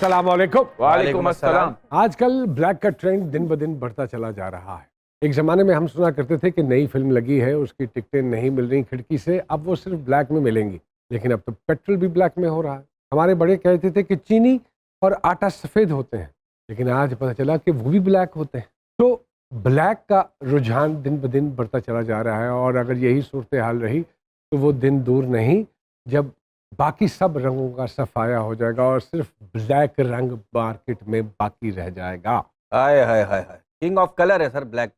अस्सलाम वालेकुम। वालेकुम अस्सलाम। आजकल ब्लैक का ट्रेंड दिन ब दिन बढ़ता चला जा रहा है। एक ज़माने में हम सुना करते थे कि नई फिल्म लगी है, उसकी टिकटें नहीं मिल रही खिड़की से, अब वो सिर्फ ब्लैक में मिलेंगी। लेकिन अब तो पेट्रोल भी ब्लैक में हो रहा है। हमारे बड़े कहते थे कि चीनी और आटा सफ़ेद होते हैं, लेकिन आज पता चला कि वो भी ब्लैक होते हैं। तो ब्लैक का रुझान दिन ब दिन बढ़ता चला जा रहा है और अगर यही सूरत हाल रही तो वो दिन दूर नहीं जब बाकी सब रंगों का सफाया हो जाएगा और सिर्फ ब्लैक रंग मार्केट में बाकी रह जाएगा। हाय हाय हाय हाय, किंग ऑफ कलर है सर ब्लैक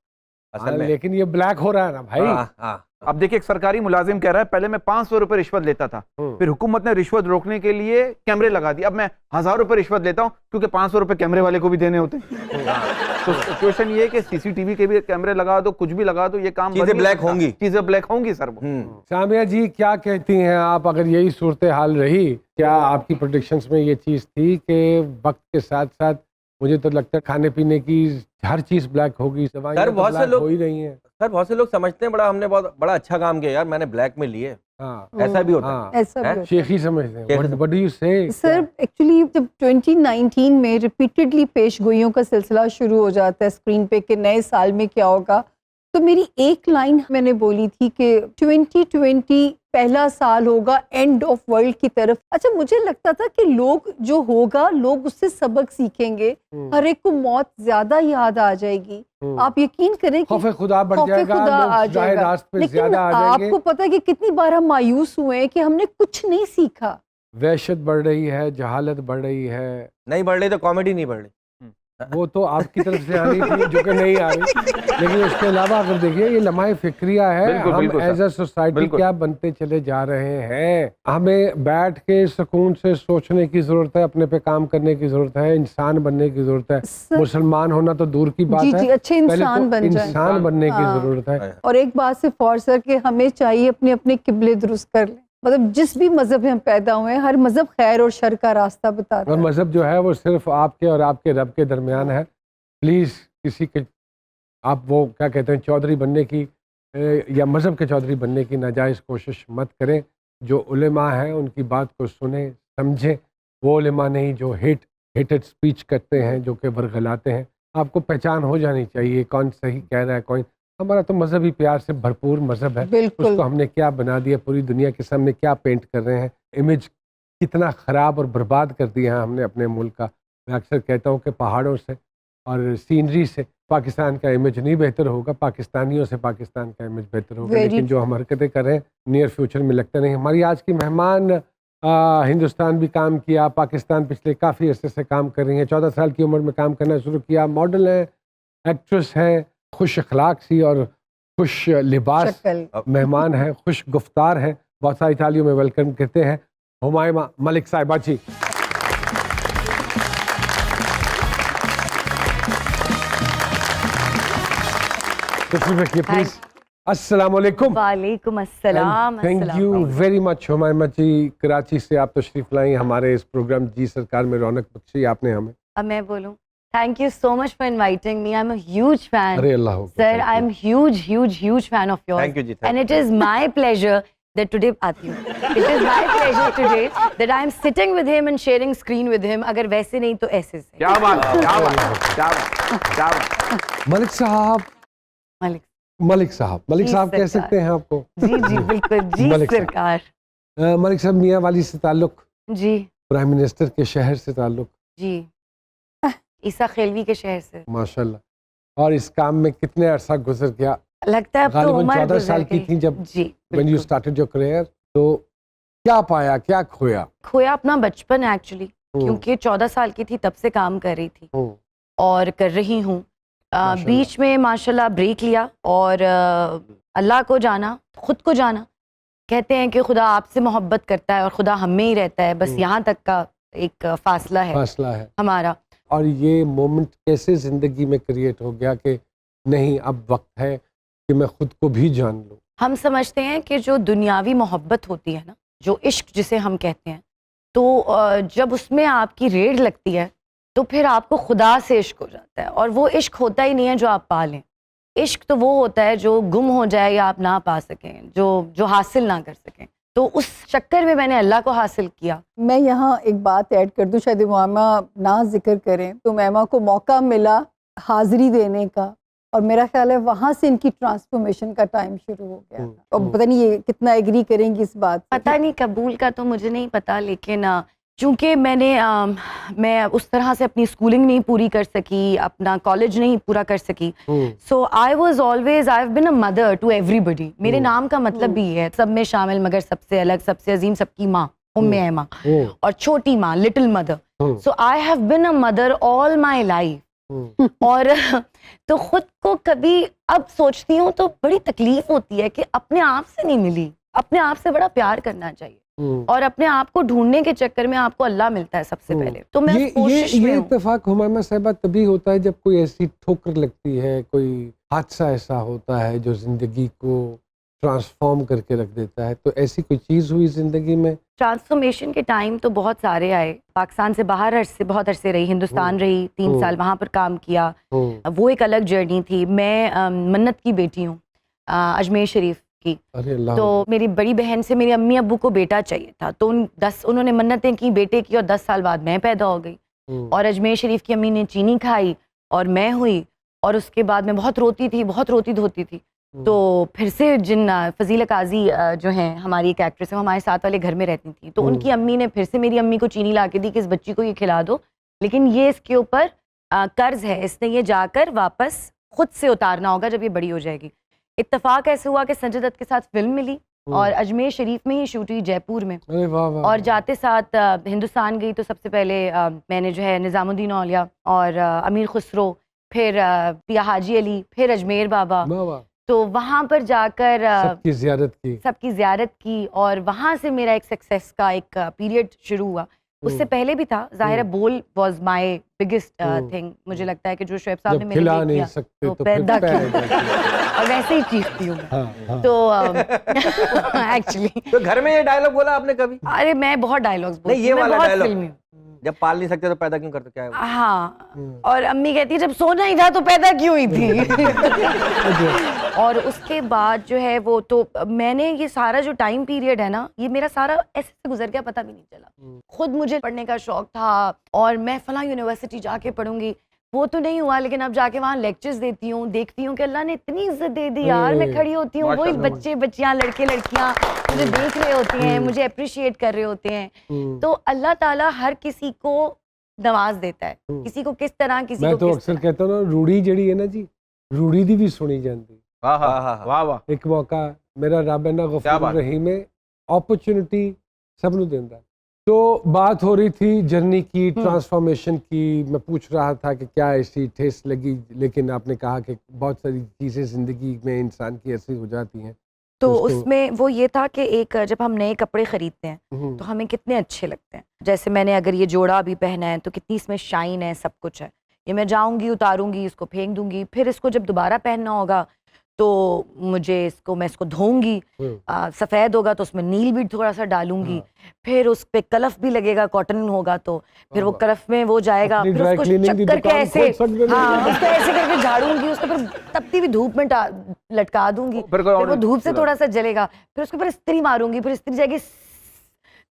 असल में। लेकिन ये ब्लैक हो रहा है ना भाई। हाँ। अब देखिए, एक सरकारी मुलाजिम कह रहा है पहले मैं 500 रुपए रिश्वत लेता था, फिर हुकूमत ने रिश्वत रोकने के लिए कैमरे लगा दिए, अब मैं 1000 रुपए रिश्वत लेता हूँ क्योंकि 500 रुपए कैमरे वाले को भी देने होते हैं। तो सिचुएशन ये है कि सीसीटीवी के भी कैमरे लगा दो, कुछ भी लगा दो, ये काम चीजें ब्लैक होंगी, चीजें ब्लैक होंगी सर। सामिया जी क्या कहती हैं आप, अगर यही सूरत हाल रही, क्या आपकी प्रेडिक्शंस में ये चीज़ थी कि वक्त के साथ साथ मुझे तो लगता है खाने पीने की हर चीज़ ब्लैक होगी, सर बहुत से लोग हो ही रही हैं। सर बहुत से लोग समझते हैं हमने बहुत बड़ा अच्छा काम किया यार, मैंने ब्लैक में लिए। हाँ, ऐसा भी होता है। ऐसा भी होता है। शेखी समझते हैं। What do you say? Sir actually जब 2019 में रिपीटेडली पेशगोइयों का सिलसिला शुरू हो जाता है स्क्रीन पे कि नए साल में क्या होगा, तो मेरी एक लाइन मैंने बोली थी कि 2020 पहला साल होगा एंड ऑफ वर्ल्ड की तरफ। अच्छा, मुझे लगता था कि लोग जो होगा लोग उससे सबक सीखेंगे, हर एक को मौत ज्यादा याद आ जाएगी। आप यकीन करें कि खौफ खुदा बढ़ जाएगा, लोग जाहिर रास्त पे लेकिन ज्यादा आ जाएंगे। आपको पता है कि कितनी बार हम मायूस हुए हैं कि हमने कुछ नहीं सीखा। वहशत बढ़ रही है, जहालत बढ़ रही है। नहीं बढ़ रही तो कॉमेडी नहीं बढ़ रही। वो तो आपकी तरफ से आ रही थी जो कि नहीं आ रही, लेकिन उसके अलावा अगर देखिए ये लम्हा फिक्रिया है। हम एज अ सोसाइटी क्या बनते चले जा रहे हैं। हमें बैठ के सुकून से सोचने की जरूरत है, अपने पे काम करने की जरूरत है, इंसान बनने की जरूरत है। मुसलमान होना तो दूर की बात है, अच्छे इंसान बन जाए, इंसान बनने की जरूरत है। और एक बात से फौर सर कि हमें चाहिए अपने अपने किबले दुरुस्त कर लें। मतलब जिस भी मजहब में हम पैदा हुए हैं, हर मजहब खैर और शर का रास्ता बताता है। और मजहब जो है वो सिर्फ आपके और आपके रब के दरमियान है। प्लीज़ किसी के आप वो क्या कहते हैं चौधरी बनने की या मजहब के चौधरी बनने की नाजायज़ कोशिश मत करें। जो उलेमा हैं उनकी बात को सुने समझें, वो उलेमा नहीं जो हेटेड स्पीच करते हैं, जो कि वर्गलाते हैं। आपको पहचान हो जानी चाहिए कौन सही कह रहा है कौन। हमारा तो मजहबी प्यार से भरपूर मजहब है, उसको हमने क्या बना दिया, पूरी दुनिया के सामने क्या पेंट कर रहे हैं, इमेज कितना ख़राब और बर्बाद कर दिया है हमने अपने मुल्क का। मैं अक्सर कहता हूँ कि पहाड़ों से और सीनरी से पाकिस्तान का इमेज नहीं बेहतर होगा, पाकिस्तानियों से पाकिस्तान का इमेज बेहतर होगा। लेकिन जो हम हरकतें कर रहे हैं नियर फ्यूचर में लगता नहीं। हमारी आज की मेहमान हिंदुस्तान भी काम किया, पाकिस्तान पिछले काफ़ी अरसे से काम कर रही हैं। 14 साल की उम्र में काम करना शुरू किया। मॉडल है, एक्ट्रेस है, खुश अखलाक सी और खुश लिबास मेहमान है, खुश गुफ्तार है। बहुत सारी तालियों में वेलकम कहते हैं हुमायमा मलिक साहिबा जी। प्लीज। अस्सलाम वालेकुम। वालेकुम अस्सलाम। Thank you very much Humaima ji, Karachi से आप तशरीफ लाई हमारे इस प्रोग्राम जी सरकार में रौनक बख्शी आपने हमें। अब मैं बोलूं, thank you so much for inviting me. I'm a huge fan. अरे अल्लाह Sir, I'm huge fan of yours. Thank you ji. And it is my pleasure that today आती हूँ। It is my pleasure today that I'm sitting with him and sharing screen with him. अगर वैसे नहीं तो ऐसे से। क्या बात, क्या बात, क्या बात, क्या बात। मलिक साहब, मलिक साहब कह सकते हैं आपको? जी जी बिल्कुल जी सरकार। मलिक साहब मियाँ वाली से ताल्लुक जी, प्राइम मिनिस्टर के शहर से ताल्लुक जी, ईसा खेलवी के शहर से माशाल्लाह। और इस काम में कितने अरसा गुजर गया? लगता है अब तो उम्र 14 साल की थी जब जी when you started your career, तो क्या पाया क्या खोया अपना बचपन एक्चुअली, क्योंकि 14 साल की थी तब से काम कर रही थी और कर रही हूँ। बीच में माशाल्लाह ब्रेक लिया और अल्लाह को जाना, खुद को जाना। कहते हैं कि खुदा आपसे मोहब्बत करता है और खुदा हम में ही रहता है, बस यहाँ तक का एक फासला है हमारा। और ये मोमेंट कैसे जिंदगी में क्रिएट हो गया कि नहीं अब वक्त है कि मैं खुद को भी जान लूं? हम समझते हैं कि जो दुनियावी मोहब्बत होती है ना, जो इश्क जिसे हम कहते हैं, तो जब उसमें आपकी रेड लगती है तो फिर आपको खुदा से इश्क हो जाता है। और वो इश्क होता ही नहीं है जो आप पा लें, इश्क तो वो होता है जो गुम हो जाए या आप ना पा सकें, जो हासिल ना कर सकें। तो उस चक्कर में मैंने अल्लाह को हासिल किया। मैं यहाँ एक बात ऐड कर दूँ, शायद मामा ना जिक्र करें, तो मामा को मौका मिला हाजिरी देने का, और मेरा ख्याल है वहाँ से इनकी ट्रांसफॉर्मेशन का टाइम शुरू हो गया था। और पता नहीं ये कितना एग्री करेंगी इस बात से। पता नहीं कबूल का तो मुझे नहीं पता, लेकिन चूँकि मैं उस तरह से अपनी स्कूलिंग नहीं पूरी कर सकी, अपना कॉलेज नहीं पूरा कर सकी, so I have been a mother to everybody. मेरे नाम का मतलब भी है सब में शामिल, मगर सबसे अलग, सबसे अजीम, सबकी माँ, उम्मे ऐमा, और छोटी माँ, little mother. So I have been a mother all my life. और तो खुद को कभी अब सोचती हूँ तो बड़ी तकलीफ होती है कि अपने आप से नहीं मिली। अपने आप से बड़ा प्यार करना चाहिए, और अपने आप को ढूंढने के चक्कर में आपको अल्लाह मिलता है सबसे पहले। तो मैं उस कोशिश में ये हूँ। इत्तेफाक हुमामा साहिबा तभी होता है जब कोई ऐसी ठोकर लगती है, कोई हादसा ऐसा होता है जो जिंदगी को ट्रांसफॉर्म करके रख देता है। तो ऐसी कोई चीज हुई जिंदगी में? ट्रांसफॉर्मेशन के टाइम तो बहुत सारे आए। पाकिस्तान से बाहर बहुत अरसे रही, हिंदुस्तान रही, 3 साल वहाँ पर काम किया, वो एक अलग जर्नी थी। मैं मन्नत की बेटी हूँ, अजमेर शरीफ की। अरे अल्लाह। तो मेरी बड़ी बहन से मेरी अम्मी अब्बू को बेटा चाहिए था, तो उन्होंने मन्नतें की बेटे की, और 10 साल बाद मैं पैदा हो गई। और अजमेर शरीफ की अम्मी ने चीनी खाई और मैं हुई, और उसके बाद मैं बहुत रोती थी, बहुत रोती धोती थी। तो फिर से जिन फजीला काजी जो हैं, हमारी एक एक्ट्रेस है, वो हमारे साथ वाले घर में रहती थी, तो उनकी अम्मी ने फिर से मेरी अम्मी को चीनी ला के दी कि इस बच्ची को ये खिला दो, लेकिन ये इसके ऊपर कर्ज है, इसने ये जाकर वापस खुद से उतारना होगा जब ये बड़ी हो जाएगी। इत्तेफाक ऐसे हुआ कि संजय दत्त के साथ फिल्म मिली, और अजमेर शरीफ में ही शूट हुई, जयपुर में। अरे वाह वाह। और जाते साथ हिंदुस्तान गई, तो सबसे पहले मैंने जो है निज़ामुद्दीन औलिया और अमीर खुसरो, फिर पिया हाजी अली, फिर अजमेर बाबा। वाह वाह। तो वहाँ पर जाकर सबकी ज़ियारत की, और वहाँ से मेरा एक सक्सेस का एक पीरियड शुरू हुआ। उससे पहले भी था, जाहिर है बोल वाज माय बिगेस्ट थिंग। मुझे लगता है कि जो शोएब साहब ने मेरे लिए नहीं किया, सकते तो पैदा किया, और वैसे ही चीखती हूँ मैं। तो एक्चुअली तो घर में ये डायलॉग बोला आपने कभी? अरे मैं बहुत डायलॉग्स नहीं, ये वाला डायलॉग, फिल्मी। जब पाल नहीं सकते तो पैदा क्यों करते, क्या है वो? हाँ, और अम्मी कहती है जब सोना ही था तो पैदा क्यों हुई थी। और उसके बाद जो है वो, तो मैंने ये सारा जो टाइम पीरियड है ना, ये मेरा सारा ऐसे से गुजर गया, पता भी नहीं चला। खुद मुझे पढ़ने का शौक था, और मैं फलां यूनिवर्सिटी जाके पढ़ूंगी, वो तो नहीं हुआ, लेकिन अब जाके वहाँ लेक्चर्स देती हूँ, देखती हूँ कि अल्लाह ने इतनी इज्जत दे दी यार। मैं खड़ी होती हूँ, वही बच्चे बच्चियाँ, लड़के लड़कियाँ मुझे देख रहे होते हैं, मुझे अप्रिशिएट कर रहे होते हैं। तो अल्लाह ताला हर किसी को नवाज देता है, किसी को किस तरह, किसी मैं को तो किस अक्सर तरह। कहता हूँ ना, रूड़ी जड़ी है ना जी, रूड़ी दी भी सुनी जाती। वाह वाह। एक मौका मेरा रब है ना गफूर रहीम है, अपॉर्चुनिटी सब नु देंदा। तो बात हो रही थी जर्नी की, ट्रांसफॉर्मेशन की। मैं पूछ रहा था कि क्या ऐसी ठेस लगी, लेकिन आपने कहा कि बहुत सारी चीज़ें ज़िंदगी में इंसान की ऐसी हो जाती हैं। तो उसमें वो ये था कि एक जब हम नए कपड़े खरीदते हैं तो हमें कितने अच्छे लगते हैं। जैसे मैंने अगर ये जोड़ा भी पहना है तो कितनी इसमें शाइन है, सब कुछ है। ये मैं जाऊंगी, उतारूंगी, इसको फेंक दूंगी, फिर इसको जब दोबारा पहनना होगा तो मैं इसको धोऊंगी, सफ़ेद होगा तो उसमें नील भी थोड़ा सा डालूंगी, फिर उस पे कलफ भी लगेगा, कॉटन होगा तो फिर वो कलफ में वो जाएगा, फिर उसको चक्कर के ऐसे, हाँ, उसको ऐसे करके झाड़ूंगी, उसको फिर तपती हुई धूप में लटका दूंगी, फिर वो धूप से थोड़ा सा जलेगा, फिर उसके ऊपर इस्त्री मारूंगी, फिर इस्त्री जाएगी।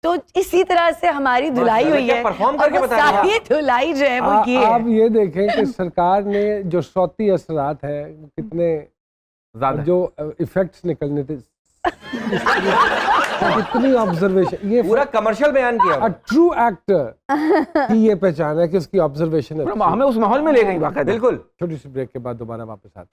तो इसी तरह से हमारी धुलाई हुई है, और वो सारी धुलाई जो है वो ये है। आप ये देखें कि सरकार ने जो सौती असरात है वो कितने ज्यादा, जो इफेक्ट्स निकलने थे, इतनी ऑब्जर्वेशन, ये पूरा कमर्शियल बयान किया। ट्रू एक्टर की ये पहचान है कि उसकी ऑब्जर्वेशन है। हमें उस माहौल में ले गई बाकायदा। बिल्कुल। छोटी सी ब्रेक के बाद दोबारा वापस आते।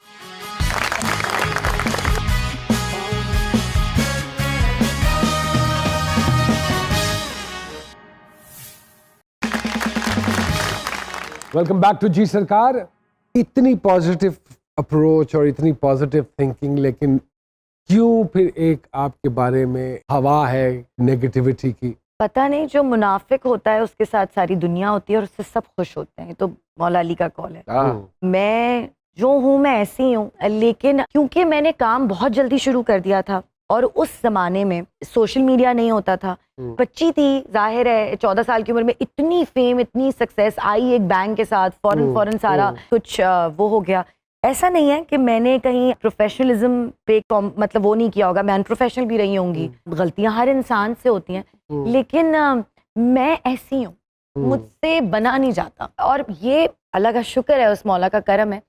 वेलकम बैक टू जी सरकार। इतनी पॉजिटिव अप्रोच और इतनी पॉजिटिव थिंकिंग, लेकिन क्यों फिर एक आपके बारे में हवा है नेगेटिविटी की? पता नहीं, जो मुनाफिक होता है उसके साथ सारी दुनिया होती है और उससे सब खुश होते हैं। तो मौला अली का कॉल है। मैं जो हूँ मैं ऐसी ही हूँ, लेकिन क्योंकि मैंने काम बहुत जल्दी शुरू कर दिया था और उस जमाने में सोशल मीडिया नहीं होता था, बच्ची थी, जाहिर है 14 साल की उम्र में इतनी फेम, इतनी सक्सेस आई एक बैंग के साथ, फौरन सारा कुछ वो हो गया। ऐसा नहीं है कि मैंने कहीं प्रोफेशनलिज्म पे मतलब वो नहीं किया होगा, मैं अनप्रोफेशनल भी रही होंगी, गलतियां हर इंसान से होती हैं, लेकिन मैं ऐसी हूँ, मुझसे बना नहीं जाता। और ये अल्लाह का शुक्र है, उस मौला का करम है,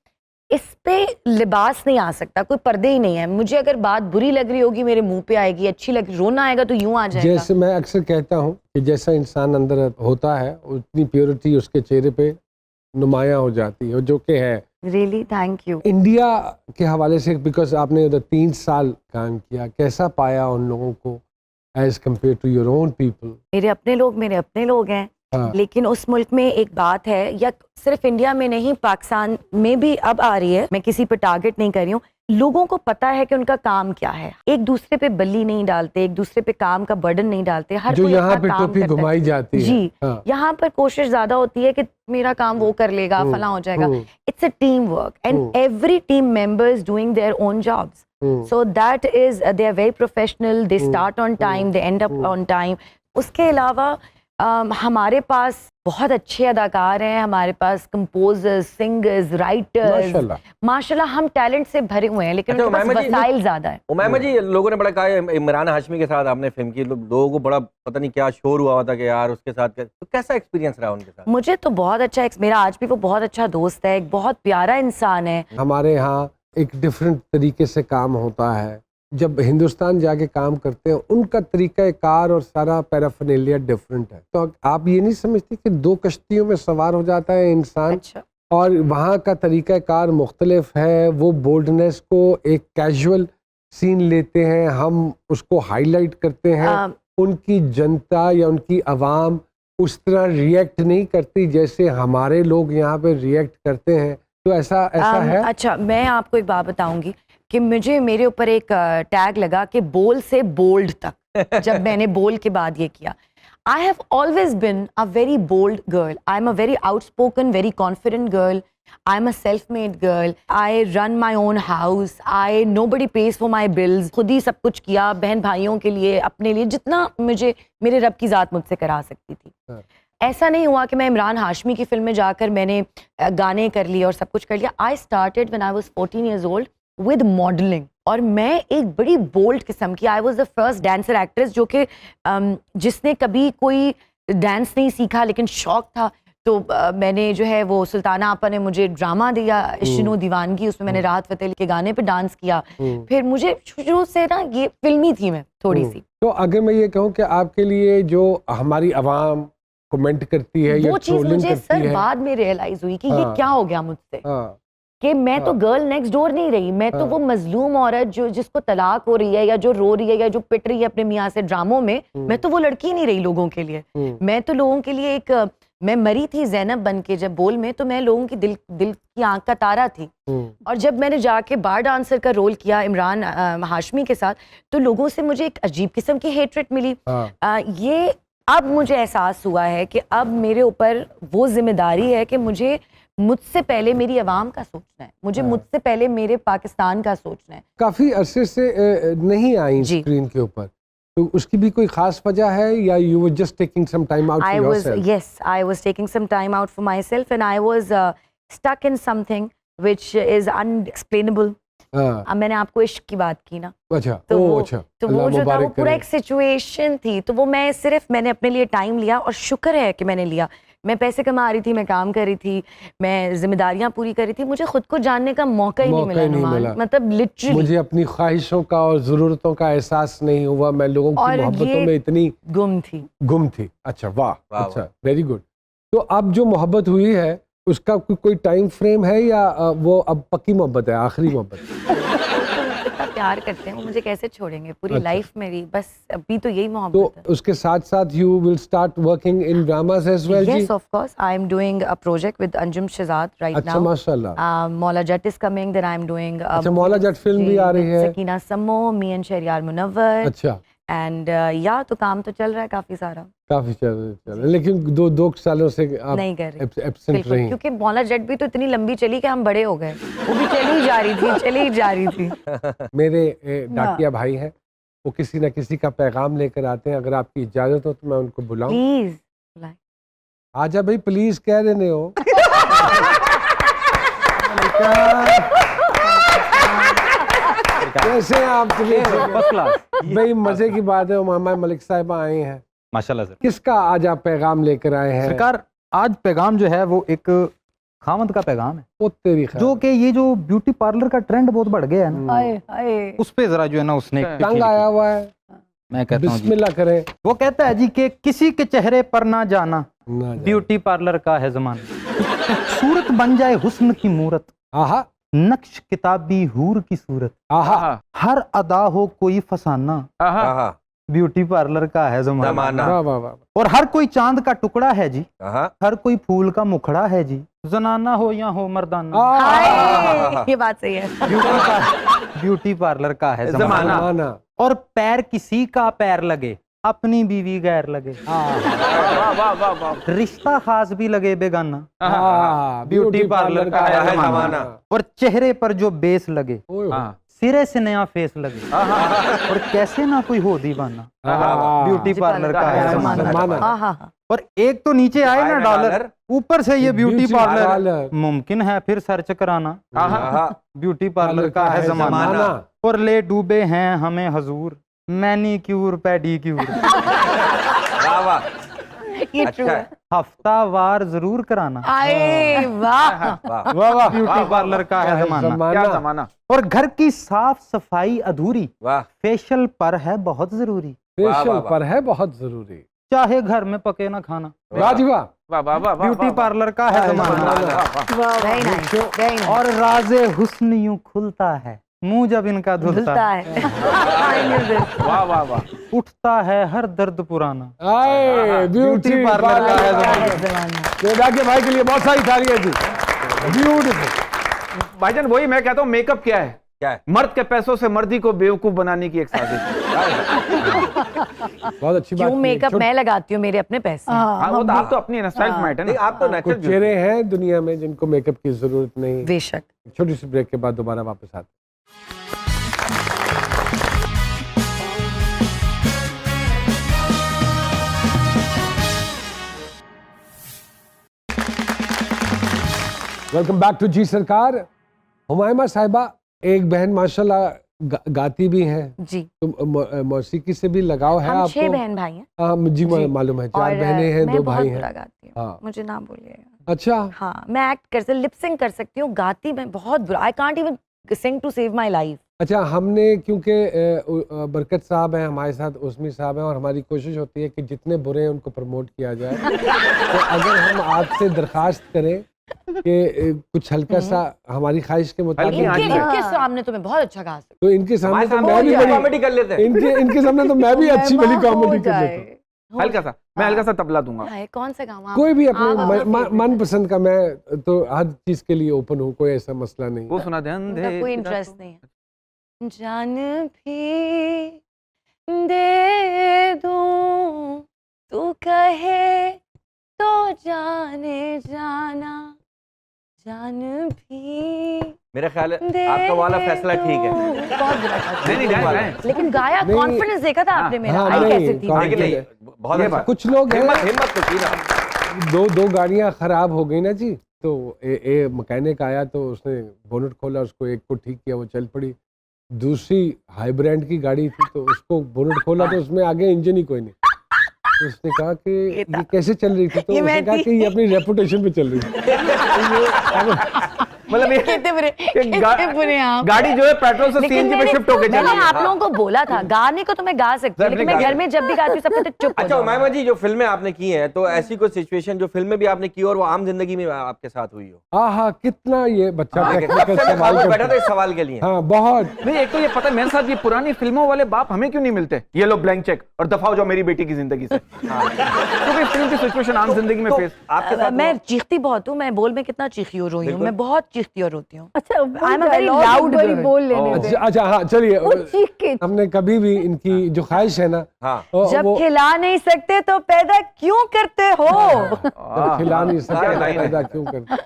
इस पे लिबास नहीं आ सकता, कोई पर्दे ही नहीं है। मुझे अगर बात बुरी लग रही होगी मेरे मुंह पे आएगी, अच्छी लग रोना आएगा तो यूं आ जाएगा। जैसे मैं अक्सर कहता हूँ कि जैसा इंसान अंदर होता है उतनी प्योरिटी उसके चेहरे पे नुमायां हो जाती है, जो कि है। Really thank you. इंडिया के हवाले से, बिकॉज आपने उधर 3 साल काम किया, कैसा पाया उन लोगों को as compared to your own people? मेरे अपने लोग हैं। हाँ। लेकिन उस मुल्क में एक बात है, या सिर्फ इंडिया में नहीं, पाकिस्तान में भी अब आ रही है, मैं किसी पे टारगेट नहीं कर रही हूँ, लोगों को पता है कि उनका काम क्या है, एक दूसरे पे बल्ली नहीं डालते, एक दूसरे पे काम का बर्डन नहीं डालते, हर जो कोई यहाँ अपना पे काम टोपी करता है। घुमाई जाती है। जी, हाँ। यहाँ पर कोशिश ज्यादा होती है कि मेरा काम वो कर लेगा, फला हो जाएगा। It's a team work and every team members doing their own jobs, so that is they are very professional, they start on time, they end up on time. उसके अलावा हमारे पास बहुत अच्छे अदाकार हैं, हमारे पास कंपोजर्स, सिंगर्स, राइटर्स, माशाल्लाह हम टैलेंट से भरे हुए हैं, लेकिन उनके पास वसाइल ज्यादा है। उमैमा जी, लोगों ने बड़ा कहा है इमरान हाशमी के साथ आपने फिल्म की, लोगों को बड़ा पता नहीं क्या शोर हुआ था कि यार उसके साथ तो कैसा एक्सपीरियंस रहा उनके साथ? मुझे तो बहुत अच्छा, मेरा आज भी वो बहुत अच्छा दोस्त है, एक बहुत प्यारा इंसान है। हमारे यहाँ एक डिफरेंट तरीके से काम होता है, जब हिंदुस्तान जाके काम करते हैं उनका तरीका कार और सारा पैराफर्नेलिया डिफरेंट है। तो आप ये नहीं समझती कि 2 कश्तियों में सवार हो जाता है इंसान? अच्छा। और वहाँ का तरीका कार मुख्तलिफ है, वो बोल्डनेस को एक कैजुअल सीन लेते हैं, हम उसको हाईलाइट करते हैं, उनकी जनता या उनकी आवाम उस तरह रिएक्ट नहीं करती जैसे हमारे लोग यहाँ पे रिएक्ट करते हैं। तो ऐसा है? अच्छा, मैं आपको एक बात बताऊंगी कि मेरे ऊपर एक टैग लगा कि बोल से बोल्ड तक जब मैंने बोल के बाद ये किया। I have always been a very bold girl, I am a very outspoken, very confident girl, I am a self made girl, I run my own house, I nobody pays for my bills, खुद ही सब कुछ किया बहन भाइयों के लिए, अपने लिए, जितना मुझे मेरे रब की ज़ात मुझसे करा सकती थी। ऐसा नहीं हुआ कि मैं इमरान हाशमी की फिल्म में जाकर मैंने गाने कर लिए और सब कुछ कर लिया। I started when I was 14 years old with modelling, और मैं एक बड़ी बोल्ड किस्म की, I was the first dancer actress जो कि जिसने कभी कोई डांस नहीं सीखा लेकिन शौक था। तो मैंने जो है वो सुल्ताना आपा ने मुझे ड्रामा दिया इश्क दीवानगी, उसमें मैंने राहत फतेह अली के गाने पे डांस किया। फिर मुझे शुरू से ना ये फिल्मी थी मैं थोड़ी सी। तो अगर मैं ये कहूँ कि आपके लिए जो हमारी आवाम कमेंट करती है, वो चीज मुझे सर बाद में रियलाइज हुई कि ये क्या हो गया मुझसे, कि मैं तो गर्ल नेक्स्ट डोर नहीं रही, मैं तो वो मजलूम औरत जो जिसको तलाक हो रही है या जो रो रही है या जो पिट रही है अपने मियाँ से ड्रामों में, मैं तो वो लड़की नहीं रही लोगों के लिए। मैं तो लोगों के लिए एक, मैं मरी थी ज़ैनब बन के जब बोल में, तो मैं लोगों की दिल की आंख का तारा थी। और जब मैंने जाके बार डांसर का रोल किया इमरान हाशमी के साथ, तो लोगों से मुझे एक अजीब किस्म की हेट्रेट मिली। ये अब मुझे एहसास हुआ है कि अब मेरे ऊपर वो जिम्मेदारी है कि मुझसे पहले मेरी आवाम का सोचना है, मुझे मुझसे पहले मेरे पाकिस्तान का सोचना है। काफी अरसे से नहीं आई स्क्रीन के ऊपर, तो उसकी भी कोई खास वजह है या you were just taking some time out for yourself? Yes, I was taking some time out for myself and I was stuck in something which is unexplainable. अब मैंने आपको इश्क की बात की ना, अच्छा, तो वो जो था वो पूरा एक सिचुएशन थी, तो वो मैंने अपने लिए टाइम लिया और शुक्र है कि मैंने लिया। मैं पैसे कमा रही थी, मैं काम कर रही थी, मैं जिम्मेदारियां पूरी कर रही थी, मुझे खुद को जानने का मौका ही नहीं मिला। मतलब लिटरली मुझे अपनी ख्वाहिशों का और ज़रूरतों का एहसास नहीं हुआ, मैं लोगों की मोहब्बतों में इतनी गुम थी। अच्छा, वाह, अच्छा, वेरी गुड। तो अब जो मोहब्बत हुई है उसका कोई टाइम फ्रेम है या वो अब पक्की मोहब्बत है, आखिरी मोहब्बत? प्यार करते हैं, वो मुझे कैसे छोड़ेंगे पूरी लाइफ मेरी, बस अभी तो यही मोहब्बत है। तो उसके साथ साथ you will start working in dramas as well? Yes, of course. I am doing a project with Anjum Shehzad right now. अच्छा, माशाल्लाह। Mawla Jatt is coming, then I am doing अच्छा, मौला जट फिल्म भी आ रही है। सकीना समो, मी एंड शहरियार मुनव्वर। अच्छा, and तो काम तो चल रहा है काफी सारा, काफी चल रहा है, लेकिन दो सालों से आप नहीं कर रहे एब्सेंट रही, क्योंकि मौला जट भी तो इतनी लंबी चली कि हम बड़े हो गए, वो भी चली जा रही थी। मेरे डाकिया भाई हैं, वो किसी न किसी का पैगाम लेकर आते हैं, अगर आपकी इजाजत हो तो मैं उनको बुलाऊं? प्लीज आजा भाई, प्लीज कह रहे हो। कैसे हैं आप? First class. भाई मजे की बात है, उमामा मलिक साहिबा आए हैं। माशाल्लाह सर। किसका आज आप पैगाम लेकर आए हैं? सरकार, आज पैगाम जो है वो एक खामद का पैगाम है, ओ तेरी खैर। जो कि ये जो ब्यूटी पार्लर का ट्रेंड बहुत बढ़ गया है ना, हाय हाय उस पे जरा जो है ना उसने एक चिट्ठी तंग लिखी। आया हुआ है। मैं कहता हूँ जी, बिस्मिल्लाह करें वो कहता है जी कि किसी के चेहरे पर ना जाना, ना जाए। ब्यूटी पार्लर का है जमाना। सूरत बन जाए हुस्न की मूरत, आहा नक्श किताबी हूर की सूरत, आहा हर अदा हो कोई फसाना, आहा, ब्यूटी पार्लर का है जमाना। जमाना। वाह वाह वाह। और हर कोई चांद का टुकड़ा है जी, आहा, हर कोई फूल का मुखड़ा है जी, जनाना हो या हो मर्दाना, हाय, ये बात सही है। ब्यूटी पार्लर का है जमाना। जमाना। और पैर किसी का पैर लगे, अपनी बीवी गैर लगे, वाह वाह वाह वाह। रिश्ता खास भी लगे बेगाना, हाँ, ब्यूटी पार्लर का है जमाना। और चेहरे पर जो बेस लगे, ओए होए। हाँ, सिरे से नया फेस लगे, और कैसे ना कोई हो दीवाना, हाँ, ब्यूटी पार्लर का है जमाना। जमाना। हाँ। और एक तो नीचे आए ना डॉलर, ऊपर से ये ब्यूटी पार्लर, मुमकिन है फिर सर्च कराना, आहा, ब्यूटी पार्लर का है जमाना। और ले डूबे हैं हमें हजूर, मैनीक्यूर पेडीक्यूर, वाह वाह, ये अच्छा ट्रू है। है। हफ्तावार जरूर कराना, हाय वाह। वाह, वाह वाह। ब्यूटी पार्लर का है जमाना। क्या जमाना। और घर की साफ सफाई अधूरी, वाह, फेशियल पर है बहुत जरूरी, वाह, फेशियल वाह। पर है बहुत जरूरी। चाहे घर में पके ना खाना, वाह जी वाह। वाह वाह वाह। ब्यूटी पार्लर का है जमाना। Very nice, very nice. और राजे हुस्न यूं खुलता है, मुंह जब इनका धुलता धुलता है, है। वाह वाह वाह। उठता है हर दर्द पुराना, आए ब्यूटी पार्लर का है जमाना। जमाना। के भाई के लिए बहुत सारी तालियां जी। ब्यूटीफुल। भाईजान वही मैं कहता हूँ, मेकअप क्या है? क्या है? मर्द के पैसों से मर्दी को बेवकूफ बनाने की एक साजिश। बहुत अच्छी बात क्यों की। मेकअप छोटे- मैं लगाती हूँ, मेरे अपने पैसे हैं। हाँ, वो तो आप तो अपनी स्टाइल में है नहीं, ना। आप तो कुछ नेचुरल चेहरे हैं दुनिया में जिनको मेकअप की जरूरत नहीं। बेशक। छोटी सी ब्रेक के बाद दोबारा वापस आते हैं। वेलकम बैक टू जी सरकार। हुमायमा साहिबा एक बहन माशाल्लाह गाती भी हैं, जी, तो मौसीकी से भी लगाव है हम आपको? 6 बहन भाई हैं। हाँ जी जी। मालूम है, 4 और बहनें हैं, मैं 2 बहुत भाई बुरा हैं। गाती हूँ, हाँ। मुझे ना बोलिएगा। अच्छा हाँ, मैं एक्ट कर सकती, लिप सिंग कर सकती हूँ, गाती मैं बहुत बुरा। I can't even sing to save my life. अच्छा, हमने क्योंकि बरकत साहब हैं हमारे साथ, उस्मी साहब हैं, और हमारी कोशिश होती है कि जितने बुरे हैं उनको प्रमोट किया जाए। तो अगर हम आपसे दरखास्त करें कि कुछ हल्का सा हमारी ख्वाहिश के मुताबिक, हल्की इनके हाँ। इनके सामने तो मैं बहुत अच्छा गा सकती तो इनके सामने तो मैं भी कॉमेडी बड़ी, कर लेते हैं। इनके सामने तो मैं भी अच्छी भली कॉमेडी कर लेता हूँ। हूँ। हल्का सा, मैं हल्का सा तबला दूंगा। हाय, कौन सा गाऊँ? कोई भी आप अपने अपना मन पसंद का, मैं तो हर चीज के लिए ओपन हूँ, कोई ऐसा मसला नहीं। वो सुना दे उनका अंधे कोई इंटरेस्ट नहीं है। जान भी दे दूं, तू कहे तो जाने जाना, जान भी मेरा ख्याल है दे आपका वाला फैसला ठीक है। दूं। बहुत बुरा गाती नहीं, नहीं, हूँ। गाएं, गाएं। लेकिन गाया, नहीं, कॉन्फिडेंस देखा था आपने मेरा, हाँ, आई नहीं, कैसे थी? कॉन्फिडेंस लेकिन नहीं, बहुत ये अच्छा। बात। कुछ लोग हैं, हिम्मत तो की ना। दो गाड़ियां खराब हो गई ना जी, तो मैकेनिक आया तो उसने बोनट खोला, उसको एक को ठीक किया, वो चल पड़ी। दूसरी हाई ब्रांड की गाड़ी थी, तो उसको बोनट खोला तो उसमें आगे इंजन ही कोई नहीं। तो उसने कहा कि ये था। ये कैसे चल रही थी, तो ये उसने मैं कहा थी। कि ये अपनी रेपुटेशन पे चल रही थी। मतलब ये कितने बुरे, गा- कितने बुरे हैं आप। गाड़ी जो है पेट्रोल से लेकिन सीएनजी पे मैंने शिफ्ट होके चल मैंने रही है। आप लोगों को बोला था, गाने को तो मैं गा सकती हूँ, लेकिन मैं घर में जब भी गाती हूँ सब कहते चुप हो अच्छा जाओ। उमायमा जी, जो फिल्में आपने की हैं, तो ऐसी कोई सिचुएशन जो फिल्में भी आपने की और वो आम जिंदगी में आपके साथ हुई हो? हाँ, कितना ये बच्चा हाँ, टेक्निकल सबसे मैं सवाल खामोश बैठा करता था है। इस सवाल के लिए। हाँ, बहुत। नहीं, एक तो ये पता है मेरे साथ, ये पुरानी फिल्मों वाले बाप हमें क्यों नहीं मिलते? ये लो ब्लैंक चेक और दफा हो जाओ मेरी बेटी की जिंदगी से। क्योंकि फिल्म की सिचुएशन आम जिंदगी में तो फेस। आपके साथ मैं चीखती बहुत हूँ, मैं बोल में कितना चीखी और रोई हूँ, बिल्कुल। मैं बहुत चीखती और रोती हूँ। अच्छा I'm a very dialogue loud एक बारी girl. बोल लेने दे। अच्छा हाँ, चलिए, वो चीख के हमने कभी भी इनकी जो ख्वाहिश है ना, हाँ। जब वो खिला नहीं सकते तो पैदा क्यों करते हो? जब खिला नहीं सकते क्या तो लाइन है? पैदा क्यों करते?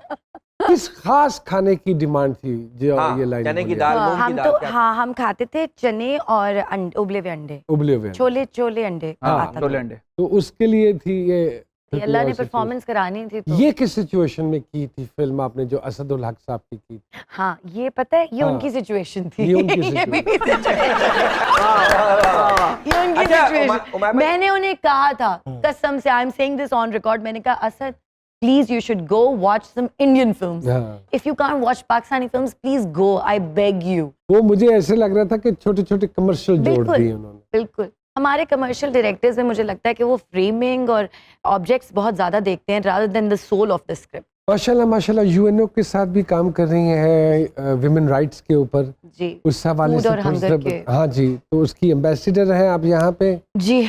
किस खास खाने की डिमांड थी जो हाँ, ये लाइन चने की बोली? दाल, मूंग की हम दाल, तो क्या? हाँ, हम खाते थे चने और उबले हुए अंडे, उबले हुए। छोले छोले अंडे हाँ, आता था। छोले अंडे। तो उसके लिए थी ये फिर अल्लाह कोई ने और situation- परफॉर्मेंस करानी थी तो ये किस सिचुएशन में की थी फिल्म आपने जो असदुल हक साहब की थी? हाँ ये पता है ये हाँ, उनकी सिचुएशन थी ये उनकी ये मेरी situation। situation। ये उनकी अच्छा, सिचुएशन उमा भाई- मैंने उन्हें कहा था कसम से I am saying this on record मैंने कहा Asad please you should go watch some Indian films हाँ, if you can't watch Pakistani films please go I beg you वो मुझे ऐसे लग रहा था कि छोटे छोटे कमर्शियल जोड़ बिल्कुल। दिए उन्होंने। बिल्कुल हमारे कमर्शियल डायरेक्टर्स में मुझे लगता है कि वो फ्रेमिंग और ऑब्जेक्ट्स बहुत ज्यादा देखते हैं rather than the soul of the script माशाल्लाह माशाल्लाह यूएनओ के साथ भी काम कर रही हैं विमेन राइट्स के ऊपर, जी उस हवाले Food से और थोड़ा hunger सा के। हाँ जी, तो उसकी एम्बेसडर हैं आप यहाँ पे। जी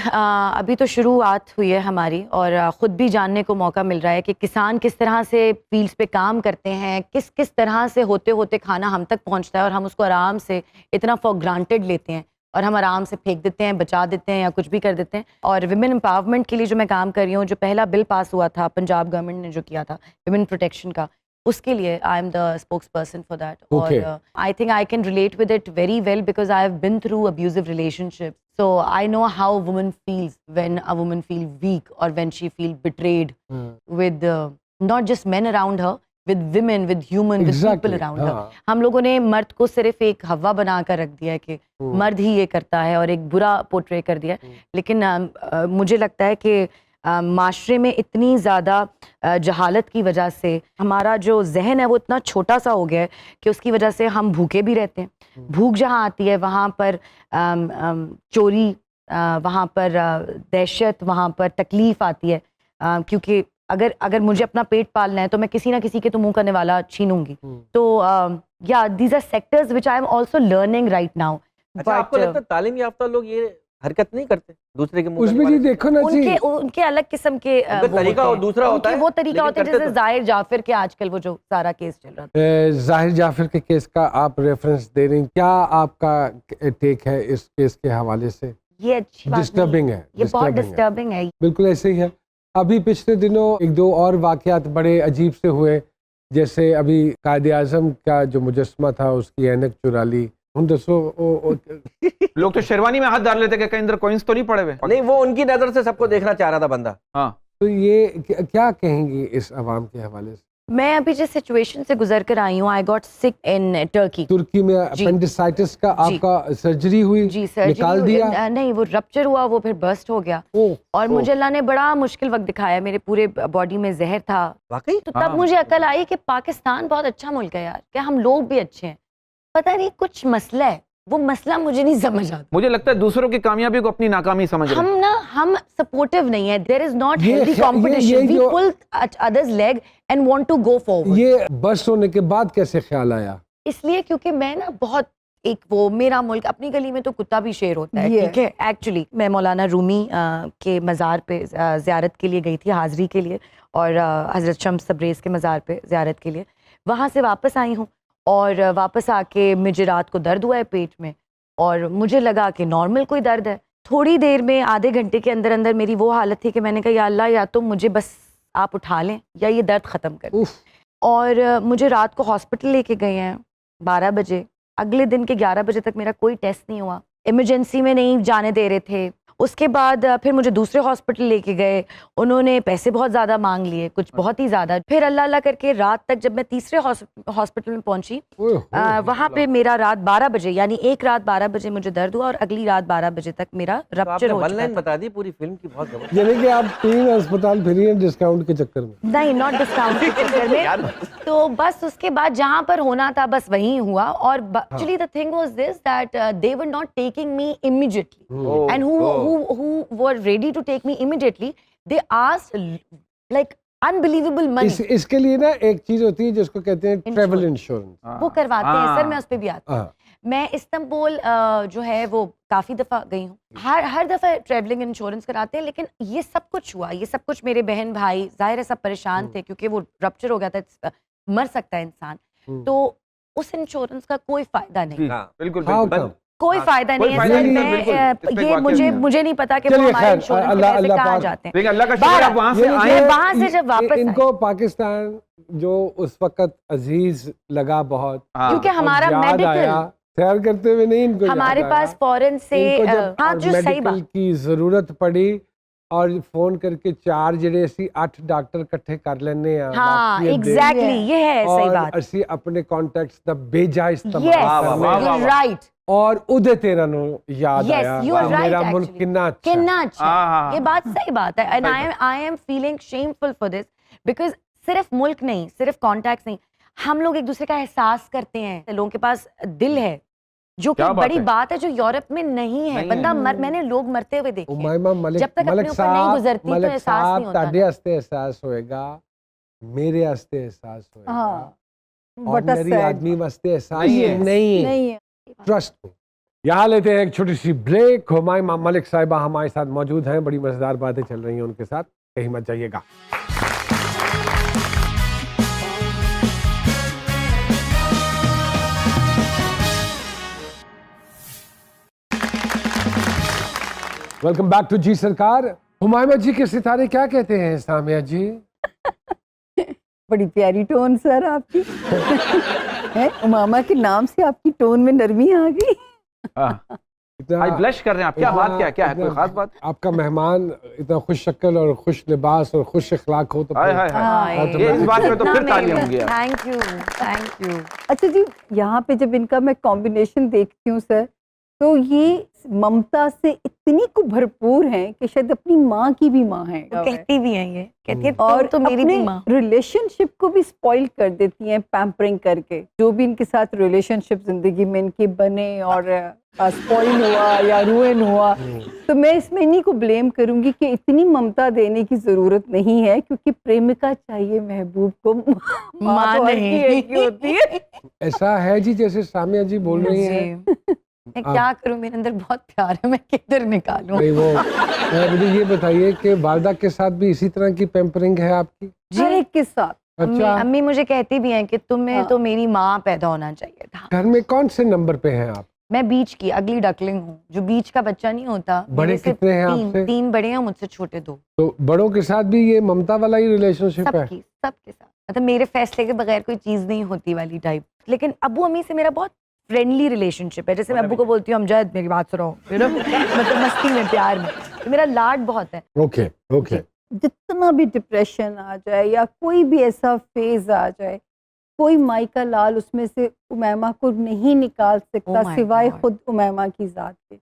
अभी तो शुरुआत हुई है हमारी और ख़ुद भी जानने को मौका मिल रहा है कि किसान किस तरह से फील्ड्स पे काम करते हैं, किस किस तरह से होते होते खाना हम तक पहुंचता है और हम उसको आराम से इतना फॉर ग्रांटेड लेते हैं और हम आराम से फेंक देते हैं, बचा देते हैं या कुछ भी कर देते हैं। और विमेन एम्पावरमेंट के लिए जो मैं काम कर रही हूँ, जो पहला बिल पास हुआ था पंजाब गवर्नमेंट ने जो किया था विमेन प्रोटेक्शन का, उसके लिए I am the spokes person for that. Okay. और I think I can relate with it very well because I have been through abusive relationships, so I know how a woman feels when a woman feels weak or when she feels betrayed with not just men around her, with women, with human, with people around her. हाँ, हम लोगों ने मर्द को सिर्फ एक हवा बना कर रख दिया है कि मर्द ही ये करता है और एक बुरा पोर्ट्रे कर दिया है। लेकिन मुझे लगता है कि माशरे में इतनी ज़्यादा जहालत की वजह से हमारा जो जहन है वो इतना छोटा सा हो गया है कि उसकी वजह से हम भूखे भी रहते हैं। भूख जहाँ आती है वहाँ पर चोरी, वहाँ पर दहशत, वहाँ पर तकलीफ़ आती है, क्योंकि अगर मुझे अपना पेट पालना है तो मैं किसी ना किसी के तो मुंह करने वाला छीनूंगी। तो या these are sectors which I am also learning right now. अच्छा, आपको लगता है तालीम याफ्ता लोग ये हरकत नहीं करते दूसरे के मुंह उसमें करने जी वाले? देखो ना जी, उनके अलग किस्म के उनका वो तरीका होते और हैं। दूसरा होता उनके है, वो तरीका लेकिन होता है करते जैसे तो- जाहिर जाफिर के आजकल वो जो सारा केस चल रहा था। जाहिर जाफिर के केस का आप रेफरेंस दे रही हैं, क्या आपका टेक है इस केस के हवाले से? ये अच्छी बात नहीं डिस्टर्बिंग है, ये बहुत disturbing है। डिस्टर्बिंग है। बिल्कुल ऐसे ही है। अभी पिछले दिनों एक दो और वाकयात बड़े अजीब से हुए, जैसे अभी कायदे आजम का जो मुजस्समा था उसकी ऐनक चुरा ली। उन दसो लोग तो शेरवानी में हाथ डाल लेते कि कहीं अंदर कॉइन्स तो नहीं पड़े हुए। नहीं, वो उनकी नजर से सबको देखना चाह रहा था बंदा। हाँ, तो ये क्या कहेंगी इस अवाम के हवाले से? मैं अभी जिस सिचुएशन से गुजर कर आई हूँ, I got sick in Turkey. तुर्की में अपेंडिसाइटिस का जी। आपका सर्जरी हुई, जी सर्जरी निकाल दिया? नहीं, वो रप्चर हुआ, वो फिर बर्स्ट हो गया और मुझे अल्लाह ने बड़ा मुश्किल वक्त दिखाया। मेरे पूरे बॉडी में जहर था। वाकई तो तब हाँ। मुझे अकल आई कि पाकिस्तान बहुत अच्छा मुल्क है यार, कि हम लोग भी अच्छे हैं। पता नहीं कुछ मसला है, वो मसला मुझे नहीं समझ आता। मुझे लगता है दूसरों की कामयाबी को अपनी नाकामी समझ रहे हैं। हम सपोर्टिव नहीं है। देयर इज नॉट ये हेल्दी ख्या- ये कंपटीशन। वी जो- pull others leg and want to go forward. ये बस्ट होने के बाद कैसे ख्याल आया? इसलिए क्योंकि मैं ना बहुत एक वो मेरा मुल्क, अपनी गली में तो कुत्ता भी शेर होता है, Yeah. ठीक है। एक्चुअली मैं मौलाना रूमी के मज़ार पे ज़ियारत के लिए गई थी, हाज़री के लिए, और हज़रत शम्स तब्रेज़ के मज़ार पे ज़ियारत के लिए। वहाँ से वापस आई हूँ और वापस आके मुझे रात को दर्द हुआ है पेट में और मुझे लगा कि नॉर्मल कोई दर्द है। थोड़ी देर में, आधे घंटे के अंदर अंदर मेरी वो हालत थी कि मैंने कहा या अल्लाह, या तो मुझे बस आप उठा लें या ये दर्द ख़त्म कर दें। उफ, और मुझे रात को हॉस्पिटल लेके गए हैं 12 बजे। अगले दिन के 11 बजे तक मेरा कोई टेस्ट नहीं हुआ, इमरजेंसी में नहीं जाने दे रहे थे। उसके बाद फिर मुझे दूसरे हॉस्पिटल लेके गए, उन्होंने पैसे बहुत ज़्यादा मांग लिए, कुछ बहुत ही ज़्यादा। फिर अल्लाह अल्लाह करके रात तक जब मैं तीसरे हॉस्पिटल में पहुंची, वहाँ पे मेरा रात 12 बजे, यानी एक रात 12 बजे मुझे दर्द हुआ और अगली रात 12 बजे तक मेरा तो रप्चर आपने हो वन चुका लाइन था। बता दी पूरी फिल्म की, बहुत जबरदस्त। यानी कि आप 3 अस्पताल फिरी हैं डिस्काउंट के चक्कर में? नहीं, नॉट डिस्काउंट के चक्कर में। तो बस उसके बाद जहाँ पर होना था बस वहीं हुआ। और actually the thing was this that they were not taking me immediately, and who were ready to take me immediately, they asked like unbelievable money. इसके लिए ना एक चीज होती है जिसको कहते हैं ट्रैवल इंश्योरेंस। वो करवाते हैं सर, मैं उस पे भी आती हूँ। हाँ, मैं इस्तांबुल जो है वो काफी दफा गई हूँ, हर दफा ट्रैवलिंग इंश्योरेंस कराते हैं। लेकिन ये सब कुछ हुआ, ये सब कुछ मेरे बहन भाई जाहिर है सब परेशान थे क्योंकि वो रप्चर हो गया था, मर सकता है इंसान। तो उस इंश्योरेंस का कोई फायदा नहीं, हाँ, बिल्कुल How बिल्कुल। come? कोई फायदा कोई नहीं है फायदा सर। नहीं है, मैं बिल्कुल। इस पे ये वाकई मुझे नहीं। मुझे नहीं पता कि वो चलिए हमारे खैर, इंश्योरेंस के अल्लाह- पैसे अल्लाह कहाँ पाक- जाते हैं। लेकिन अल्लाह का शुक्र है आप वहाँ से ये- आए। मैं वहाँ से जब वापस आई, इनको पाकिस्तान जो उस वक्त अजीज लगा बहुत, हाँ। क्योंकि हमारा याद मेडिकल, आया, सैर करते हुए नहीं इनको हमारे याद पास आया। फॉरेन से इनको जब हाँ जो सही मेडिकल बात, की जरूरत पड़ी और फोन करके 4 ਜਿਹੜੇ ਅਸੀਂ 8 ਡਾਕਟਰ ਇਕੱਠੇ ਕਰ ਲੈਣੇ ਆ हाँ ਬਾਕੀ ਇਹ ਦੇ- एग्जैक्टली ये है सही ਔਰ बात ਅਸੀਂ ਆਪਣੇ ਕੰਟੈਕਟਸ ਦਾ ਬੇਜਾ ਇਸਤੇਮਾਲ यस वाह, वाह, वाह, वाह। राइट और ਉਹਦੇ ਤੇ ਇਹਨਾਂ ਨੂੰ ਯਾਦ Yes, ਆਇਆ you are कि right, मेरा मुल्क actually. कितना अच्छा है। कितना अच्छा है। हाँ, ये बात सही बात है and I am feeling shameful for this because सिर्फ मुल्क नहीं सिर्फ कॉन्टैक्ट्स नहीं हम लोग एक दूसरे का एहसास करते हैं लोगों के पास दिल है जो कि क्या बात बड़ी है? बात है जो यूरोप में नहीं है नहीं बंदा है। मैंने लोग मरते हुए देखे हैं। उमाइमा मलिक जब तक मलिक अपने ऊपर नहीं गुजरती तो मलिक एहसास साहब नहीं होता ਤੁਹਾਡੇ ना। ਵਾਸਤੇ एहसास होएगा मेरे वास्ते एहसास होएगा हाँ what a ऑर्डिनरी sad- आदमी वास्ते एहसास नहीं है। नहीं है नहीं है ट्रस्ट मी। यहाँ लेते हैं एक छोटी सी ब्रेक। हुमायूं मलिक साहिबा हमारे साथ मौजूद हैं, बड़ी मजेदार बातें चल रही हैं उनके साथ, कहीं मत जाइएगा। वेलकम बैक टू जी सरकार। हुमायूं जी के सितारे क्या कहते हैं सामिया जी? बड़ी प्यारी टोन सर आपकी है उमामा के नाम से आपकी टोन में नरमी आ गई। इतना आई ब्लश कर रहे हैं आप, क्या बात क्या है, इतना- कोई खास बात? आपका मेहमान इतना खुश शक्ल और खुश लिबास और खुश अखलाक हो तो हाय फिर- हाय हाय। हाँ, तो ये इस बात में तो फिर तालियां होंगी यार। थैंक यू थैंक यू अच्छा जी, यहाँ पे जब इनका मैं कॉम्बिनेशन देखती हूँ सर, तो ये ममता से इतनी को भरपूर हैं कि शायद अपनी माँ की भी माँ है वो कहती भी हैं ये कहती है और तो मेरी भी माँ रिलेशनशिप को भी स्पॉइल कर देती हैं पैम्परिंग करके। जो भी इनके साथ रिलेशनशिप जिंदगी में इनके बने और स्पॉइल हुआ या रुइन हुआ, तो मैं इसमें इन्हीं को ब्लेम करूंगी कि इतनी ममता देने की जरूरत नहीं है, क्योंकि प्रेमिका चाहिए महबूब को, माँ तो हर नहीं। की एक ही होती है। ऐसा है जी जैसे सामिया जी बोल रही हैं। जी। मैं क्या करूं मेरे अंदर बहुत प्यार है मैं किधर निकालूं नहीं वो मुझे ये बताइए कि वालदा के साथ भी इसी तरह की पैम्परिंग है आपकी? हर एक के साथ। अम्मी अच्छा, अम्मी मुझे कहती भी हैं कि तुम्हें हाँ। तो मेरी माँ पैदा होना चाहिए था। घर में कौन से नंबर पे हैं आप? मैं बीच की अगली डकलिंग हूँ, जो बीच का बच्चा नहीं होता। बड़े मेरे से कितने हैं तीन आपसे? तीन बड़े हैं, मुझसे छोटे 2। तो बड़ों के साथ भी ये ममता वाला ही रिलेशनशिप है? सबके साथ मतलब मेरे फैसले के बगैर कोई चीज नहीं होती वाली टाइप। लेकिन अबू अम्मी से मेरा बहुत फ्रेंडली रिलेशनशिप है। जैसे मैं अब्बू को बोलती हूँ अमजद मेरी बात सुनो, मतलब मस्ती में प्यार में, तो मेरा लाड बहुत है। Okay okay. जितना भी डिप्रेशन आ जाए या कोई भी ऐसा फेज आ जाए, कोई माई का लाल उसमें से उमैमा को नहीं निकाल सकता Oh my सिवाय God. खुद उमैमा की जात के।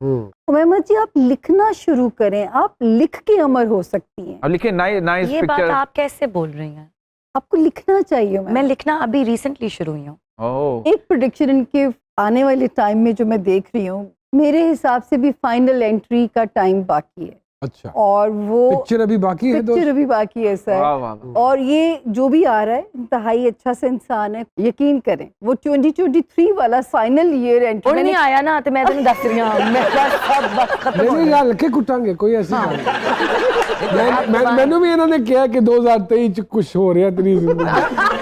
उमैमा जी आप लिखना शुरू करें, आप लिख के अमर हो सकती हैं। अब लिखिए नाइस ये बात पिक्चर। आप कैसे बोल रही हैं? आपको लिखना चाहिए। मैं लिखना अभी रिसेंटली शुरू हुई हूँ। ओह एक प्रेडिक्शन इनके आने वाले टाइम में जो मैं देख रही हूँ, मेरे हिसाब से भी फाइनल एंट्री का टाइम बाकी है अच्छा, और वो पिक्चर अभी बाकी है पिक्चर अभी बाकी है सर। वाह वाह वाह। और ये जो भी आ रहा है इंतहाई अच्छा सा इंसान है, यकीन करें वो 2023 वाला फाइनल ईयर एंट्री और नहीं आया ना तो मैं तुम्हें दस रही हूँ मैं सब वक्त खत्म नहीं हो नहीं गया। यार लखे कुटांगे कोई ऐसी हाँ। बात नहीं। मैंने भी इन्होंने किया कि 2023 कुछ हो रहा है तेरी जिंदगी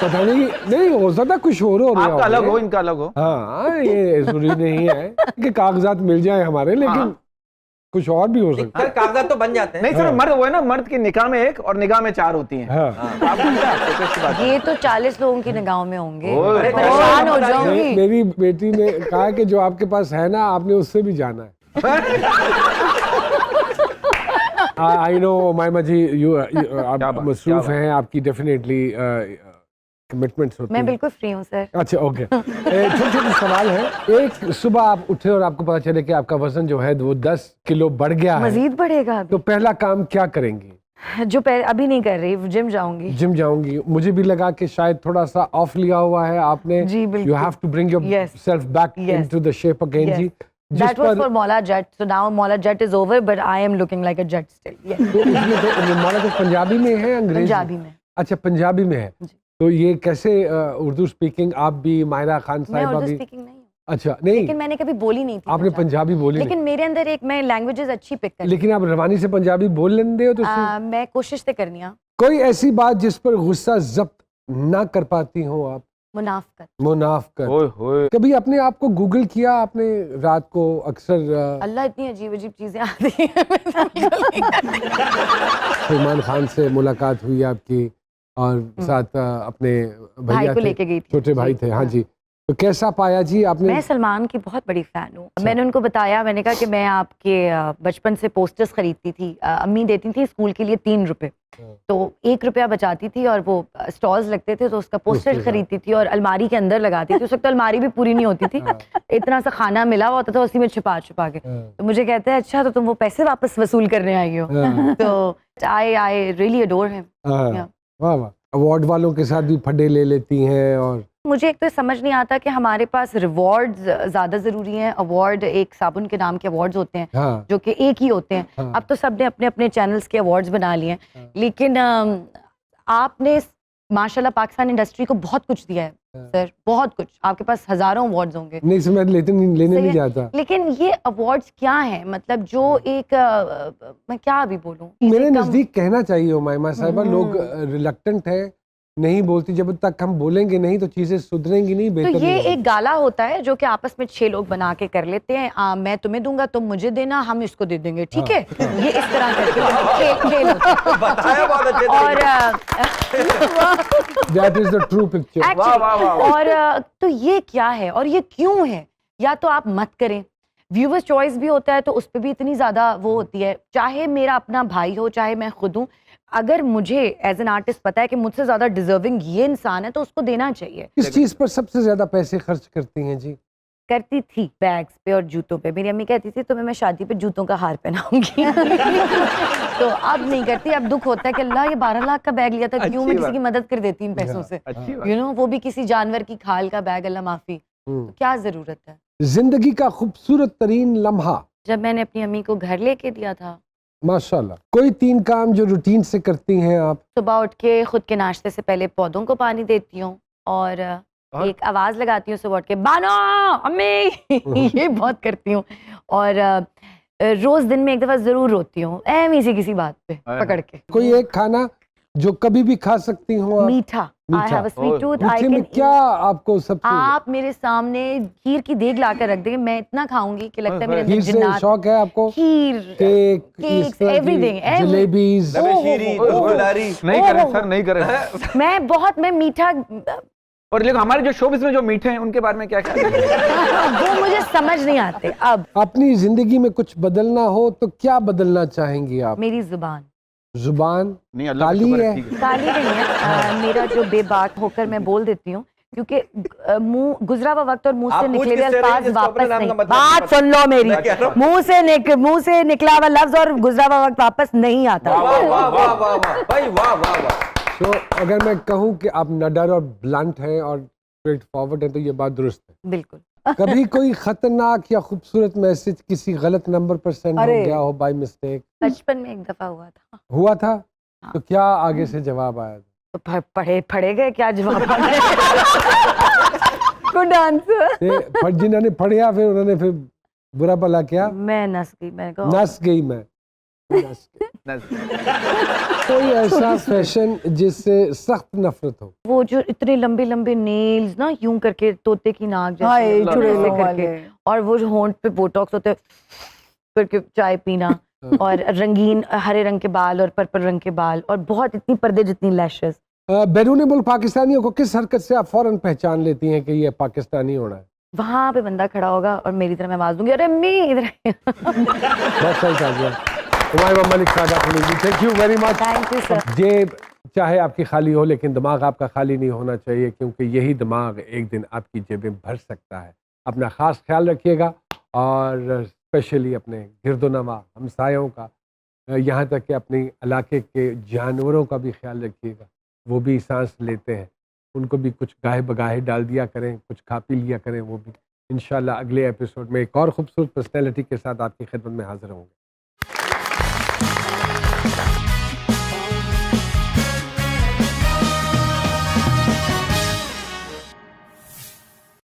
पता नहीं हो सकता कुछ और हो रहा आपका अलग होगा। हो इनका अलग हो। हाँ ये जरूरी नहीं है कि कागजात मिल जाए हमारे, लेकिन हाँ। कुछ और भी हो सकता सर कागजात तो बन जाते हैं। नहीं सर मर्द वो है ना, मर्द की निगाह में एक और निगाह में 4 होती हैं। है। हाँ। आप क्या आपको कैसी बात है? ये तो 40 लोगों की निगाहों में होंगे। ओए, मैं परेशान हो ओए, जाऊंगी। मेरी बेटी ने कहा कि जो आपके पास है ना आपने उससे भी जाना है। आई नो माइमा जी आप क्या बात, मसरूफ क्या हैं, आपकी डेफिनेटली कमिटमेंट्स होती मैं हैं। बिल्कुल फ्री हूँ सर। अच्छा ओके। छोटे छोटे सवाल है। एक सुबह आप उठे और आपको पता चले कि आपका वजन जो है वो 10 किलो बढ़ गया है, मजीद बढ़ेगा तो पहला काम क्या करेंगी? जो अभी नहीं कर रही, जिम जाऊंगी। जिम जाऊंगी। मुझे भी लगा कि शायद थोड़ा सा ऑफ लिया हुआ है आपने। जी, बिल्कुल। You have to bring your Yes. Self back Yes. Into the shape again Yes. जी। जिस That was पर for Mola Jet. So now Mola Jet is over, but I am looking like a jet still. Yes. तो इसमें तो मौला तो पंजाबी में है अंग्रेजी? पंजाबी में। अच्छा पंजाबी में है। जी। तो ये कैसे उर्दू स्पीकिंग आप भी, मायरा खान मैं साहिबा उर्दू भी? स्पीकिंग नहीं हूँ, अच्छा नहीं लेकिन मैंने कभी बोली नहीं थी आपने पंजाबी बोली लेकिन मेरे अंदर एक मैं लैंग्वेजेस अच्छी पिक कर लेकिन आप रवानी से पंजाबी बोल लेंदे हो तो मैं कोशिश तो करनी है। कोई ऐसी बात जिस पर गुस्सा जब्त ना कर पाती हो आप? मुनाफकत। मुनाफ कर। ओए होए। कभी अपने आप को गूगल किया आपने रात को? अक्सर अल्लाह इतनी अजीब अजीब चीजें आती हैं। सलमान खान से मुलाकात हुई आपकी और साथ अपने भाई भैया को थे, लेके गई थी। छोटे भाई थे। हाँ जी। तो कैसा पाया जी आपने? मैं सलमान की बहुत बड़ी फ़ैन हूँ। मैंने उनको बताया, मैंने कहा कि मैं आपके बचपन से पोस्टर्स खरीदती थी। अम्मी देती थी स्कूल के लिए 3 रुपए, तो 1 रुपया बचाती थी और वो स्टॉल्स लगते थे तो उसका पोस्टर पोस्टर्स, खरीदती थी और अलमारी के अंदर लगाती थी। उस वक्त तो अलमारी भी पूरी नहीं होती थी, इतना सा खाना मिला हुआ होता था, उसी में छुपा छुपा के। तो मुझे कहते हैं अच्छा तो तुम वो पैसे वापस वसूल करने आई हो। तो आई रियली अडोर हिम। वाह वाह, अवार्ड वालों के साथ भी फड्डे ले लेती हैं। और मुझे एक तो समझ नहीं आता कि हमारे पास रिवॉर्ड्स ज़्यादा ज़रूरी हैं। अवार्ड एक साबुन के नाम के अवार्ड्स होते हैं, हाँ, जो कि एक ही होते हैं। हाँ, अब तो सबने अपने अपने चैनल्स के अवार्ड्स बना लिए हैं, हाँ। लेकिन आपने माशाल्लाह पाकिस्तान इंडस्ट्री को बहुत कुछ दिया है हाँ। सर, बहुत कुछ। आपके पास हज़ारों अवार्ड्स होंगे, नहीं समझ लेने सही नहीं है। जाता। लेकिन ये अवार्ड्स क्या हैं? मतलब जो एक मैं क्या अभी बोलूँ, मेरे नज़दीक कहना चाहिए उमाइमा साहिबा, लोग हम्म। रिलक्टेंट है, नहीं बोलती। जब तक हम बोलेंगे नहीं तो चीजें सुधरेंगी नहीं, तो बेहतर ये नहीं होगी। एक गाला होता है जो कि आपस में 6 लोग बना के कर लेते हैं। मैं तुम्हें दूंगा, तुम मुझे देना, हम इसको दे देंगे, ठीक है? ये इस तरह करके खेल होता है। बताया बहुत अच्छे और That is the true picture. वाह, वाह, वाह, वाह। और तो ये क्या है और ये क्यों है? या तो आप मत करें। व्यूवर्स चॉइस भी होता है तो उस पर भी इतनी ज़्यादा वो होती है। चाहे मेरा अपना भाई हो, चाहे मैं खुद हूँ, अगर मुझे एज एन आर्टिस्ट पता है कि मुझसे ज़्यादा डिजर्विंग ये इंसान है तो उसको देना चाहिए। किस चीज पर सबसे ज्यादा पैसे खर्च करती हैं जी? करती थी बैग्स पे और जूतों पे। मेरी अम्मी कहती थी तुम्हें मैं शादी पे जूतों का हार पहनाऊंगी। तो अब नहीं करती। अब दुख होता है कि अल्लाह ये 12 लाख का बैग लिया था, क्यों अच्छी मैं किसी बात। की मदद कर देती इन पैसों से, अच्छी बात। यू नो, वो भी किसी जानवर की खाल का बैग, अल्लाह माफी, तो क्या जरूरत है। जिंदगी का खूबसूरत तरीन लम्हा? जब मैंने अपनी अम्मी को घर लेके दिया था। माशाल्लाह। कोई 3 काम जो रूटीन से करती हैं आप? सुबह उठ के खुद के नाश्ते से पहले पौधों को पानी देती हूँ और एक आवाज लगाती हूँ सुबह उठ के, बानो अम्मी। ये बहुत करती हूँ। और रोज दिन में एक दफा जरूर रोती हूँ ऐमी सी किसी बात पे पकड़ के। कोई एक खाना जो कभी भी खा सकती हो आप? मीठा। आई मीठा। हैव अ स्वीट टूथ, आई मीठे में कैन क्या आपको सबसे? आप मेरे सामने खीर की देग ला कर रख देंगे, मैं इतना खाऊंगी कि लगता है मेरे खीर अंदर से जिन्नात। शौक है आपको? खीर, केक, केक्स, इस तरह की everything, जलेबीज? शीरी, गुलारी। नहीं करें सर, नहीं करें। मैं मीठा और लेकिन हमारे जो शोबिस में जो मीठे हैं उनके बारे में क्या ख्याल है? वो मुझे समझ नहीं आते। अब अपनी जिंदगी में कुछ बदलना हो तो क्या बदलना चाहेंगी आप? मेरी जुबान जुबान नहीं, अल्लाह का काली शुक्र है। ठीक है। काली नहीं है। मेरा जो बेबाक होकर मैं बोल देती हूँ, क्योंकि मुंह गुजरा हुआ वक्त और मुंह आप से पूछ निकले हुए किससे रही अल्फाज जिसको अपने वापस नाम का नहीं। मतलब बात पता? सुन लो मेरी। मैं कह रहा हूँ। मुंह से निकला हुआ लफ्ज और गुजरा हुआ वक्त वापस नहीं आता। वाह वाह वाह वाह वाह वाह भाई, वाह वाह वाह। तो अगर मैं कहूँ कि आप नडर और ब्लंट हैं और स्ट्रेट फॉरवर्ड हैं तो ये बात दुरुस्त है। बिल्कुल। कभी कोई खतरनाक या खूबसूरत मैसेज किसी गलत नंबर पर सेंड हो अरे। गया हो बाय मिस्टेक? बचपन में एक दफा हुआ था। हुआ था? हाँ। तो क्या आगे से जवाब आया? तो पढ़े गए क्या जवाब? Good answer. पर जिन्होंने पढ़िया फिर उन्होंने फिर बुरा भला क्या? मैं नस गई। मैं कहा नस गई मैं। नस गई। कोई ऐसा फैशन जिससे सख्त नफरत हो? वो जो इतने लंबे लंबे नेल्स ना, यूं करके तोते की नाक हाय जैसे ऐसे चुड़ैलों करके, वाले। और वो जो होंठ पे बोटॉक्स होते हैं करके चाय पीना, और रंगीन हरे रंग के बाल और पर्पल रंग के बाल, और बहुत इतनी पर्दे जितनी लैशेस। बैरूनी मुल्क पाकिस्तानियों को किस हरकत से आप फौरन पहचान लेती हैं कि ये पाकिस्तानी होना है? वहां पे बंदा खड़ा होगा और मेरी तरह मैं आवाज दूंगी, अरे अम्मी इधर। बहुत सही कहा गया। हुमायूं मलिक साहब, thank you very much. Thank you sir. जेब चाहे आपकी खाली हो लेकिन दिमाग आपका खाली नहीं होना चाहिए, क्योंकि यही दिमाग एक दिन आपकी जेबें भर सकता है। अपना ख़ास ख्याल रखिएगा और स्पेशली अपने गिरदोनवा हमसायों का, यहाँ तक कि अपने इलाके के जानवरों का भी ख्याल रखिएगा। वो भी सांस लेते हैं, उनको भी कुछ गाहे बगाहे डाल दिया करें, कुछ खा पी लिया करें वो भी। इंशाल्लाह अगले एपिसोड में एक और खूबसूरत पर्सनैलिटी के साथ आपकी खिदमत में हाजिर होंगे।